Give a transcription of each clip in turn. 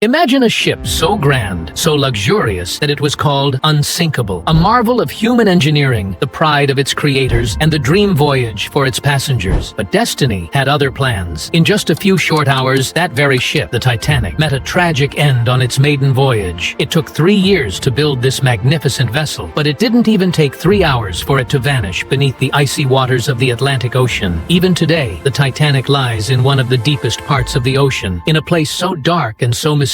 Imagine a ship so grand, so luxurious that it was called unsinkable, a marvel of human engineering, the pride of its creators, and the dream voyage for its passengers. But destiny had other plans. In just a few short hours, that very ship, the Titanic, met a tragic end on its maiden voyage. It took 3 years to build this magnificent vessel, but it didn't even take 3 hours for it to vanish beneath the icy waters of the Atlantic Ocean. Even today, the Titanic lies in one of the deepest parts of the ocean, in a place so dark and so mysterious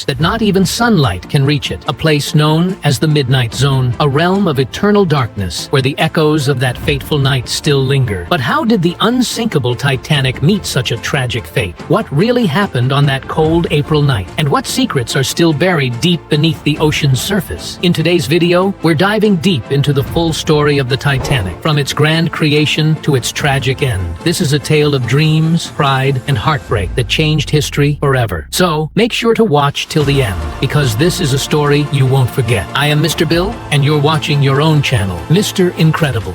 that not even sunlight can reach it, a place known as the Midnight Zone, a realm of eternal darkness where the echoes of that fateful night still linger. But how did the unsinkable Titanic meet such a tragic fate? What really happened on that cold April night? And what secrets are still buried deep beneath the ocean's surface? In today's video, we're diving deep into the full story of the Titanic, from its grand creation to its tragic end. This is a tale of dreams, pride, and heartbreak that changed history forever. So, make sure to watch till the end, because this is a story you won't forget. I am Mr. Bill, and you're watching your own channel, Mr. Incredible.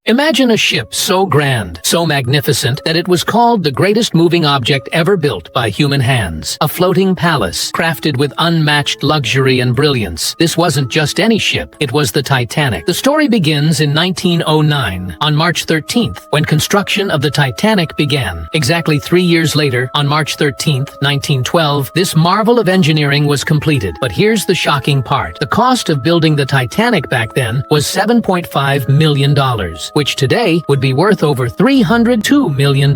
Imagine a ship so grand, so magnificent, that it was called the greatest moving object ever built by human hands. A floating palace, crafted with unmatched luxury and brilliance. This wasn't just any ship, it was the Titanic. The story begins in 1909, on March 13th, when construction of the Titanic began. Exactly 3 years later, on March 13th, 1912, this marvel of engineering was completed. But here's the shocking part. The cost of building the Titanic back then was $7.5 million. Which today would be worth over $302 million.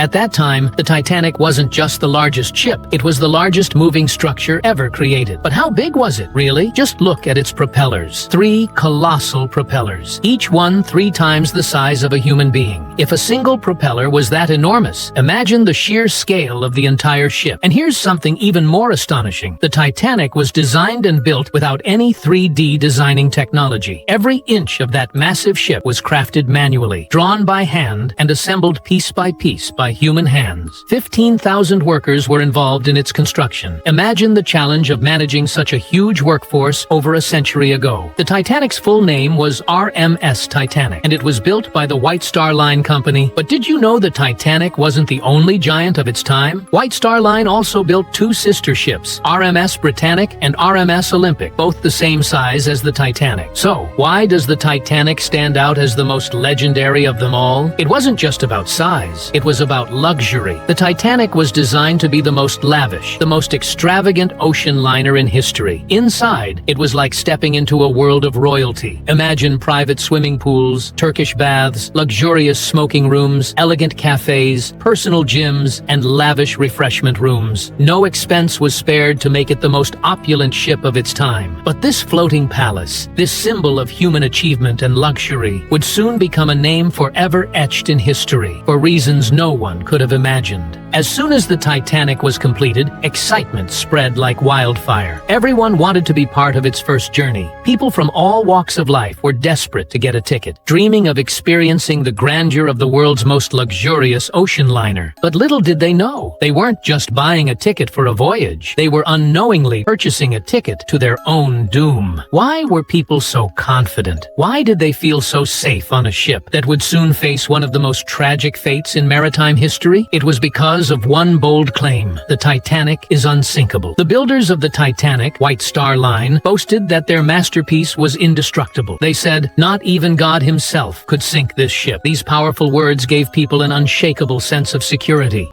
At that time, the Titanic wasn't just the largest ship, it was the largest moving structure ever created. But how big was it, really? Just look at its propellers. 3 colossal propellers, each one 3 times the size of a human being. If a single propeller was that enormous, imagine the sheer scale of the entire ship. And here's something even more astonishing. The Titanic was designed and built without any 3D designing technology. Every inch of that massive ship was crafted manually, drawn by hand, and assembled piece by piece by human hands. 15,000 workers were involved in its construction. Imagine the challenge of managing such a huge workforce over a century ago. The Titanic's full name was RMS Titanic, and it was built by the White Star Line Company. But did you know the Titanic wasn't the only giant of its time? White Star Line also built 2 sister ships, RMS Britannic and RMS Olympic, both the same size as the Titanic. So, why does the Titanic stand out as the most legendary of them all? It wasn't just about size, it was about luxury. The Titanic was designed to be the most lavish, the most extravagant ocean liner in history. Inside, it was like stepping into a world of royalty. Imagine private swimming pools, Turkish baths, luxurious smoking rooms, elegant cafes, personal gyms, and lavish refreshment rooms. No expense was spared to make it the most opulent ship of its time. But this floating palace, this symbol of human achievement and luxury, would soon become a name forever etched in history, for reasons no one could have imagined. As soon as the Titanic was completed, excitement spread like wildfire. Everyone wanted to be part of its first journey. People from all walks of life were desperate to get a ticket, dreaming of experiencing the grandeur of the world's most luxurious ocean liner. But little did they know, they weren't just buying a ticket for a voyage. They were unknowingly purchasing a ticket to their own doom. Why were people so confident? Why did they feel so safe on a ship that would soon face one of the most tragic fates in maritime history? It was because of one bold claim: the Titanic is unsinkable. The builders of the Titanic, White Star Line, boasted that their masterpiece was indestructible. They said, "Not even God himself could sink this ship." These powerful words gave people an unshakable sense of security.